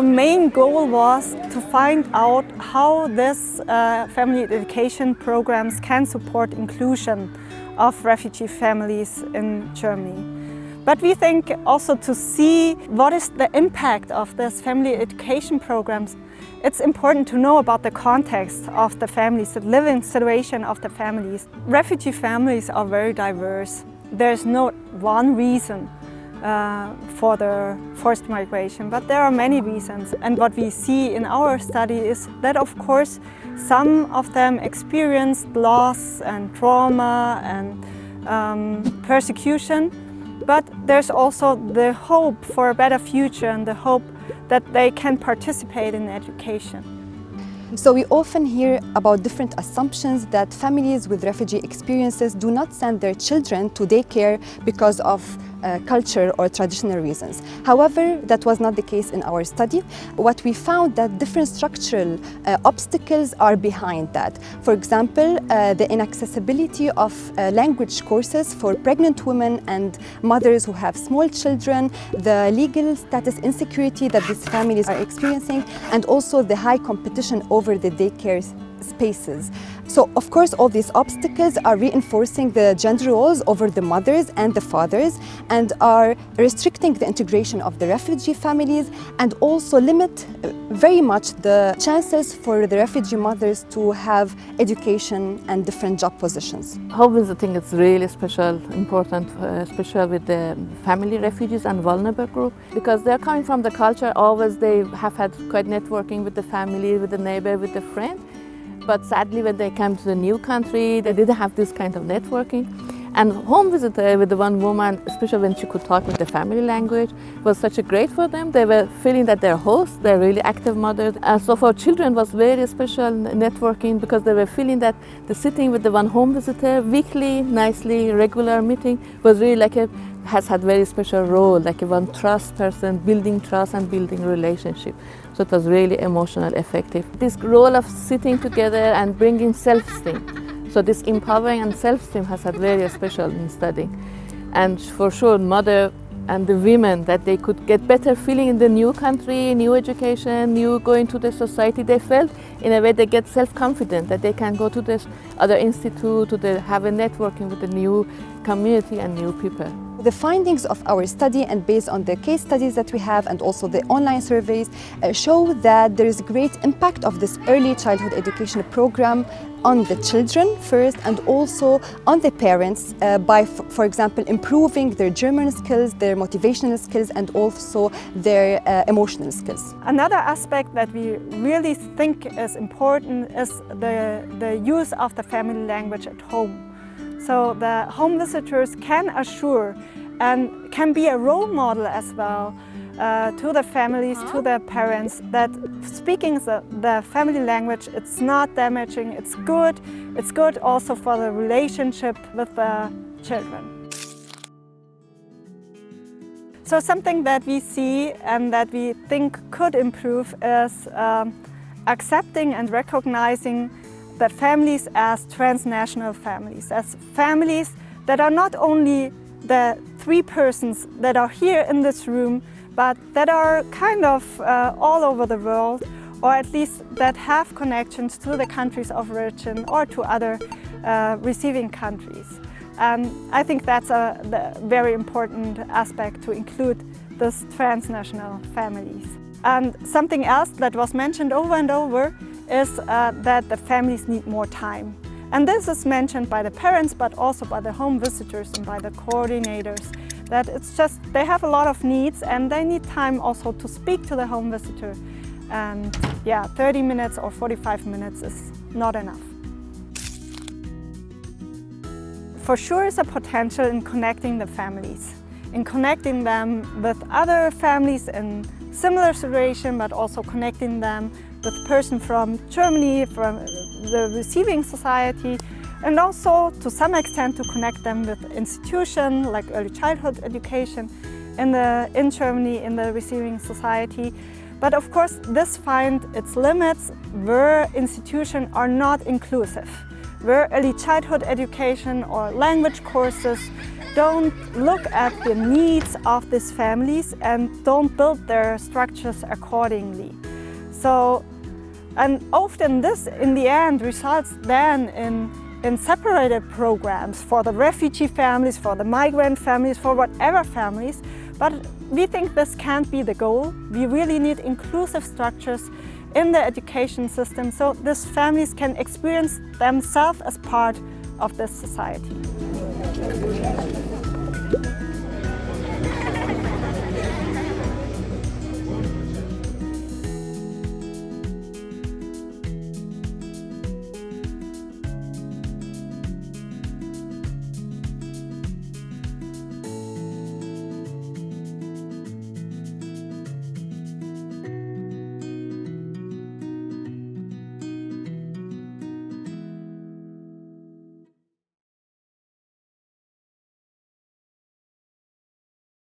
main goal was to find out how this family education programs can support inclusion of refugee families in Germany. But we think also to see what is the impact of this family education programs. It's important to know about the context of the families, the living situation of the families. Refugee families are very diverse. There's not one reason for the forced migration, but there are many reasons. And what we see in our study is that, of course, some of them experienced loss and trauma and persecution, but there's also the hope for a better future and the hope that they can participate in education. So we often hear about different assumptions that families with refugee experiences do not send their children to daycare because of culture or traditional reasons. However, that was not the case in our study. What we found that different structural obstacles are behind that. For example, the inaccessibility of language courses for pregnant women and mothers who have small children, the legal status insecurity that these families are experiencing, and also the high competition over the daycare spaces. So, of course, all these obstacles are reinforcing the gender roles over the mothers and the fathers and are restricting the integration of the refugee families and also limit very much the chances for the refugee mothers to have education and different job positions. Home visiting is really special, important, especially with the family refugees and vulnerable group, because they're coming from the culture, always they have had quite networking with the family, with the neighbor, with the friend. But sadly, when they came to the new country, they didn't have this kind of networking. And home visit with the one woman, especially when she could talk with the family language, was such a great for them. They were feeling that they're hosts, they're really active mothers. And so for children was very special networking because they were feeling that the sitting with the one home visitor, weekly, nicely, regular meeting was really like has had very special role, like a one trust person, building trust and building relationship. So it was really emotional, effective. This role of sitting together and bringing self-esteem. So this empowering and self-esteem has had very special in studying. And for sure, mother and the women, that they could get better feeling in the new country, new education, new going to the society. They felt in a way they get self-confident that they can go to this other institute, to have a networking with the new community and new people. The findings of our study, and based on the case studies that we have and also the online surveys, show that there is great impact of this early childhood education program on the children first and also on the parents by, for example, improving their German skills, their motivational skills, and also their emotional skills. Another aspect that we really think is important is the use of the family language at home. So the home visitors can assure and can be a role model as well to the families, to the parents, that speaking the family language, it's not damaging, it's good also for the relationship with the children. So something that we see and that we think could improve is accepting and recognizing the families as transnational families, as families that are not only the three persons that are here in this room, but that are kind of all over the world, or at least that have connections to the countries of origin or to other receiving countries. And I think that's a very important aspect to include these transnational families. And something else that was mentioned over and over is that the families need more time. And this is mentioned by the parents, but also by the home visitors and by the coordinators, that it's just they have a lot of needs and they need time also to speak to the home visitor. And yeah, 30 minutes or 45 minutes is not enough. For sure is a potential in connecting the families, in connecting them with other families in similar situation, but also connecting them with a person from Germany, from the receiving society, and also to some extent to connect them with institutions like early childhood education in Germany in the receiving society. But of course this finds its limits where institutions are not inclusive, where early childhood education or language courses don't look at the needs of these families and don't build their structures accordingly. So, and often this in the end results then in separated programs for the refugee families, for the migrant families, for whatever families. But we think this can't be the goal. We really need inclusive structures in the education system so these families can experience themselves as part of this society.